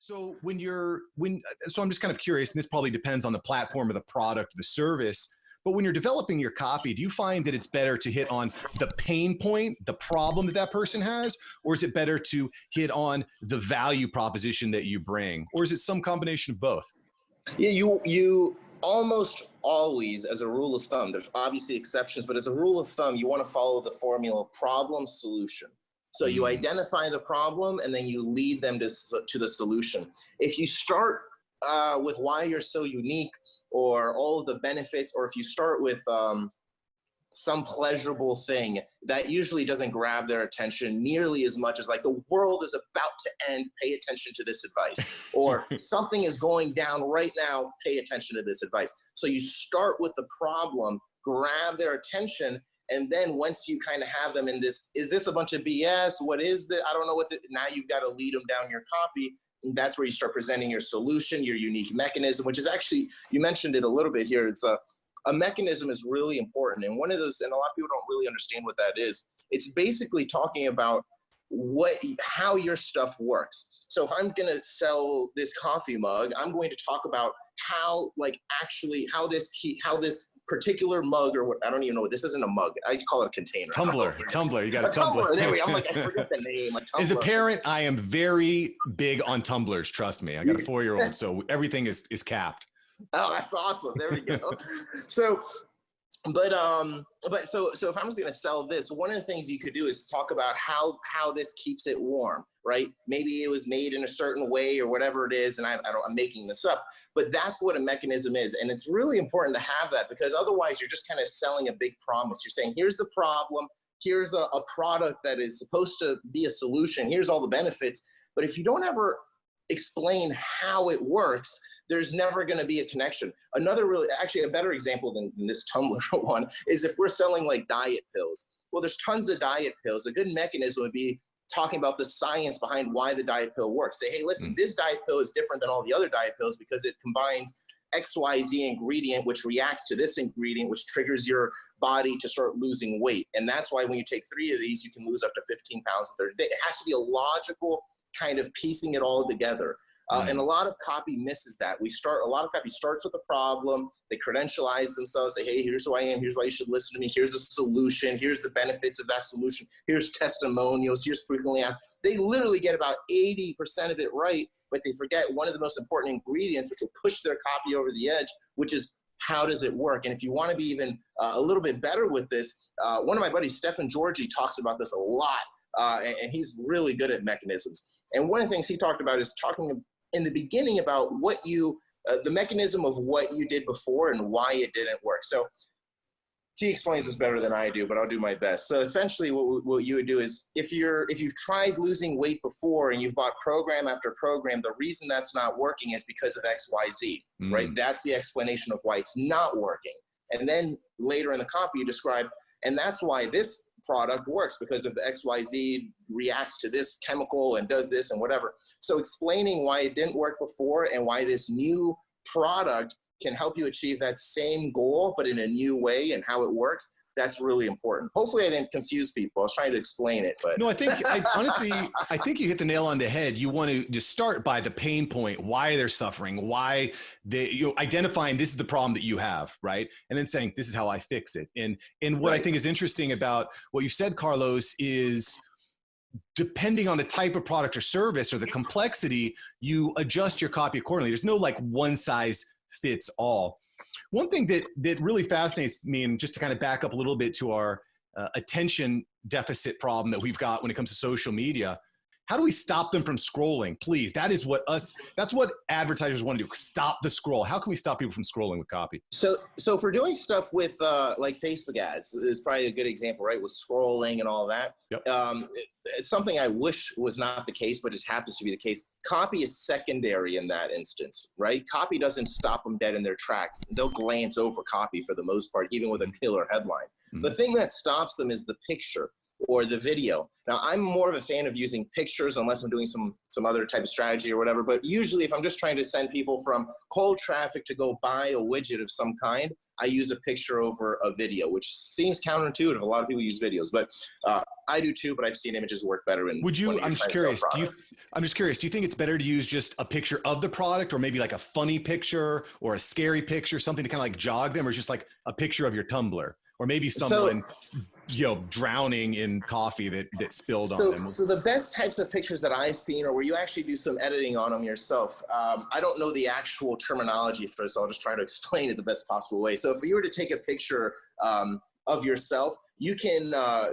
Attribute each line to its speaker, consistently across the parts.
Speaker 1: So so I'm just kind of curious, and this probably depends on the platform or the product or the service, but when you're developing your copy, do you find that it's better to hit on the pain point, the problem that that person has, or is it better to hit on the value proposition that you bring, or is it some combination of both?
Speaker 2: Yeah, you almost always, as a rule of thumb, there's obviously exceptions, but as a rule of thumb, you want to follow the formula problem solution. So you identify the problem and then you lead them to the solution. If you start with why you're so unique or all of the benefits, or if you start with some pleasurable thing, that usually doesn't grab their attention nearly as much as like the world is about to end, pay attention to this advice, or something is going down right now, pay attention to this advice. So you start with the problem, grab their attention, and then once you kind of have them in this, is this a bunch of BS? What is this? I don't know now you've got to lead them down your copy. And that's where you start presenting your solution, your unique mechanism, which is actually, you mentioned it a little bit here. It's a mechanism is really important. And one of those, and a lot of people don't really understand what that is. It's basically talking about how your stuff works. So if I'm going to sell this coffee mug, I'm going to talk about how this particular mug, or what, I don't even know, this isn't a mug. I call it a container.
Speaker 1: Tumbler. You got a tumbler.
Speaker 2: There we go. I'm like, I forget the name.
Speaker 1: As a parent, I am very big on tumblers. Trust me. I got a 4-year-old, so everything is capped.
Speaker 2: Oh, that's awesome. There we go. So if I'm just going to sell this, one of the things you could do is talk about how this keeps it warm, right? Maybe it was made in a certain way or whatever it is, and I'm making this up, but that's what a mechanism is. And it's really important to have that, because otherwise you're just kind of selling a big promise. You're saying, here's the problem, here's a product that is supposed to be a solution, here's all the benefits. But if you don't ever explain how it works, there's never going to be a connection. Actually a better example than this Tumblr one is if we're selling like diet pills. Well, there's tons of diet pills. A good mechanism would be talking about the science behind why the diet pill works. Say, hey, listen, this diet pill is different than all the other diet pills because it combines XYZ ingredient, which reacts to this ingredient, which triggers your body to start losing weight. And that's why when you take 3 of these, you can lose up to 15 pounds in 30 days. It has to be a logical kind of piecing it all together. And a lot of copy misses that. A lot of copy starts with a problem. They credentialize themselves, say, hey, here's who I am. Here's why you should listen to me. Here's a solution. Here's the benefits of that solution. Here's testimonials. Here's frequently asked. They literally get about 80% of it right, but they forget one of the most important ingredients, which will push their copy over the edge, which is how does it work? And if you want to be even a little bit better with this, one of my buddies, Stephen Georgie, talks about this a lot, and he's really good at mechanisms. And one of the things he talked about is talking in the beginning about the mechanism of what you did before and why it didn't work. So he explains this better than I do, but I'll do my best. So essentially what you would do is if you've tried losing weight before and you've bought program after program, the reason that's not working is because of XYZ, right? That's the explanation of why it's not working. And then later in the copy you describe, and that's why this product works, because of the XYZ reacts to this chemical and does this and whatever. So explaining why it didn't work before and why this new product can help you achieve that same goal, but in a new way, and how it works, that's really important. Hopefully I didn't confuse people. I was trying to explain it, but.
Speaker 1: No, honestly, I think you hit the nail on the head. You want to just start by the pain point, why they're suffering, why identifying this is the problem that you have, right? And then saying, this is how I fix it. And what I think is interesting about what you said, Carlos, is depending on the type of product or service or the complexity, you adjust your copy accordingly. There's no like one size fits all. One thing that really fascinates me, and just to kind of back up a little bit to our attention deficit problem that we've got when it comes to social media, how do we stop them from scrolling? Please, that's what advertisers want to do. Stop the scroll. How can we stop people from scrolling with copy?
Speaker 2: So if we're doing stuff with like Facebook ads is probably a good example, right? With scrolling and all that.
Speaker 1: Yep.
Speaker 2: It's something I wish was not the case, but it happens to be the case. Copy is secondary in that instance, right? Copy doesn't stop them dead in their tracks. They'll glance over copy for the most part, even with a killer headline. The thing that stops them is the picture or the video. Now, I'm more of a fan of using pictures unless I'm doing some other type of strategy or whatever, but usually if I'm just trying to send people from cold traffic to go buy a widget of some kind, I use a picture over a video, which seems counterintuitive. A lot of people use videos, but I do too, but I've seen images work better.
Speaker 1: Would you, I'm just curious, do you think it's better to use just a picture of the product, or maybe like a funny picture or a scary picture, something to kind of like jog them, or just like a picture of your tumbler, or maybe someone, drowning in coffee that spilled on them?
Speaker 2: So the best types of pictures that I've seen are where you actually do some editing on them yourself. I don't know the actual terminology for this, so I'll just try to explain it the best possible way. So if you were to take a picture of yourself, you can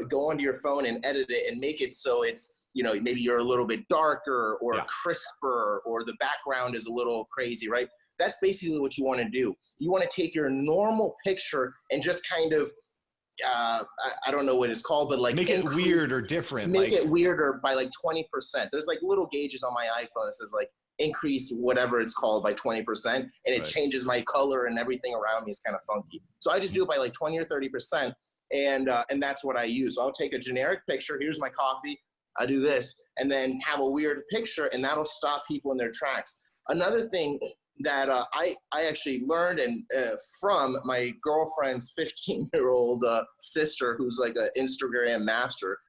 Speaker 2: go onto your phone and edit it and make it so it's, maybe you're a little bit darker or crisper, or the background is a little crazy, right? That's basically what you want to do. You want to take your normal picture and just kind of, I don't know what it's called, but like
Speaker 1: make it weird or different.
Speaker 2: Make it weirder by like 20%. There's like little gauges on my iPhone that says like increase whatever it's called by 20%, and it changes my color, and everything around me is kind of funky. So I just do it by like 20 or 30%, and that's what I use. So I'll take a generic picture. Here's my coffee. I do this, and then have a weird picture, and that'll stop people in their tracks. Another thing that I actually learned from my girlfriend's 15-year-old sister, who's like an Instagram master.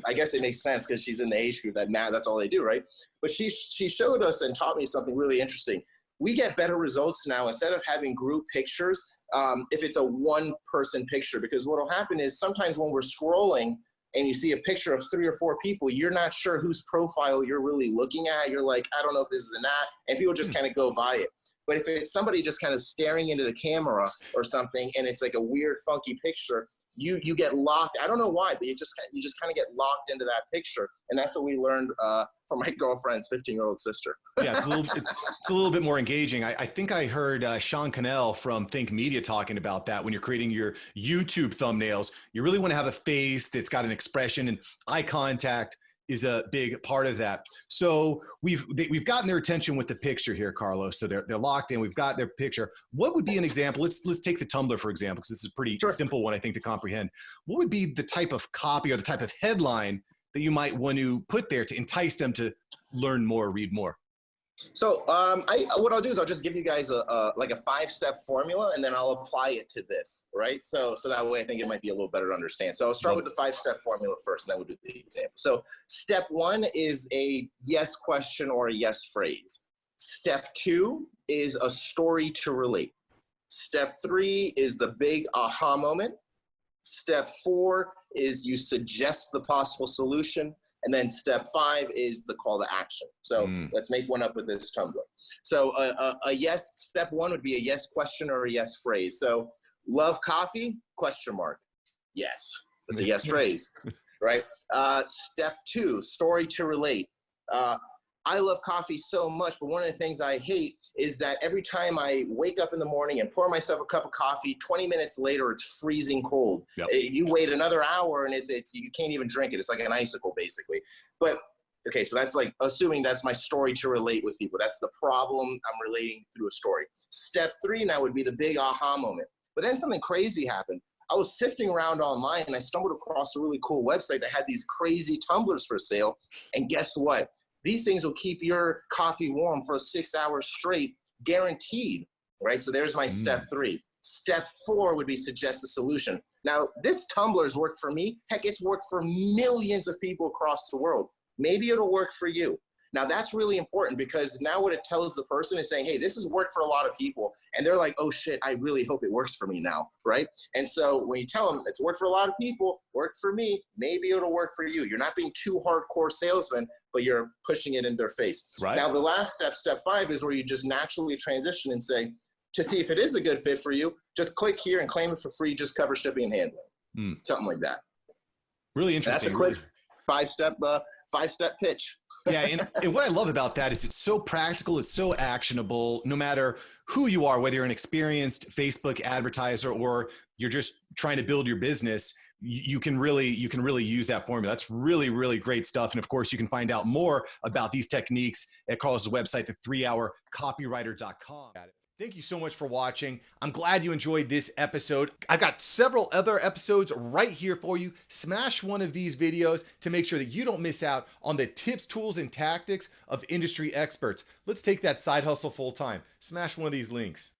Speaker 2: I guess it makes sense because she's in the age group that's all they do, right? But she showed us and taught me something really interesting. We get better results now instead of having group pictures if it's a one-person picture, because what will happen is sometimes when we're scrolling and you see a picture of 3 or 4 people, you're not sure whose profile you're really looking at. You're like, I don't know if this is an ad, and people just kind of go by it. But if it's somebody just kind of staring into the camera or something, and it's like a weird, funky picture, you get locked. I don't know why, but you just kind of get locked into that picture. And that's what we learned from my girlfriend's 15-year-old sister.
Speaker 1: Yeah, it's a little bit more engaging. I think I heard Sean Cannell from Think Media talking about that. When you're creating your YouTube thumbnails, you really want to have a face that's got an expression, and eye contact is a big part of that. So we've gotten their attention with the picture here, Carlos. So they're locked in. We've got their picture. What would be an example? Let's take the tumbler, for example, because this is a pretty simple one, I think, to comprehend. What would be the type of copy or the type of headline that you might want to put there to entice them to learn more, read more?
Speaker 2: So what I'll do is I'll just give you guys a 5-step formula, and then I'll apply it to this, right? So that way I think it might be a little better to understand. So I'll start with the 5-step formula first, and then we'll do the example. So step 1 is a yes question or a yes phrase. Step 2 is a story to relate. Step 3 is the big aha moment. Step 4 is you suggest the possible solution. And then step 5 is the call to action. So let's make one up with this tumbler. So a yes, step 1 would be a yes question or a yes phrase. So love coffee, question mark. Yes, that's a yes phrase, right? Step 2, story to relate. I love coffee so much, but one of the things I hate is that every time I wake up in the morning and pour myself a cup of coffee, 20 minutes later, it's freezing cold. Yep. You wait another hour and you can't even drink it. It's like an icicle, basically. But okay, so that's like assuming that's my story to relate with people. That's the problem I'm relating through a story. Step 3 now would be the big aha moment. But then something crazy happened. I was sifting around online and I stumbled across a really cool website that had these crazy tumblers for sale. And guess what? These things will keep your coffee warm for 6 hours straight, guaranteed, right? So there's my step 3. Step 4 would be suggest a solution. Now, this tumbler's worked for me. Heck, it's worked for millions of people across the world. Maybe it'll work for you. Now, that's really important, because now what it tells the person is saying, hey, this has worked for a lot of people. And they're like, oh, shit, I really hope it works for me now, right? And so when you tell them it's worked for a lot of people, worked for me, maybe it'll work for you. You're not being too hardcore salesman, but you're pushing it in their face. Right. Now, the last step, step 5, is where you just naturally transition and say, to see if it is a good fit for you, just click here and claim it for free, just cover shipping and handling. Something like that.
Speaker 1: Really interesting.
Speaker 2: That's a quick 5-step pitch.
Speaker 1: Yeah, and what I love about that is it's so practical, it's so actionable, no matter who you are, whether you're an experienced Facebook advertiser or you're just trying to build your business, you can really use that formula. That's really, really great stuff. And of course, you can find out more about these techniques at Carlos's website, the3hourcopywriter.com. Thank you so much for watching. I'm glad you enjoyed this episode. I've got several other episodes right here for you. Smash one of these videos to make sure that you don't miss out on the tips, tools, and tactics of industry experts. Let's take that side hustle full time. Smash one of these links.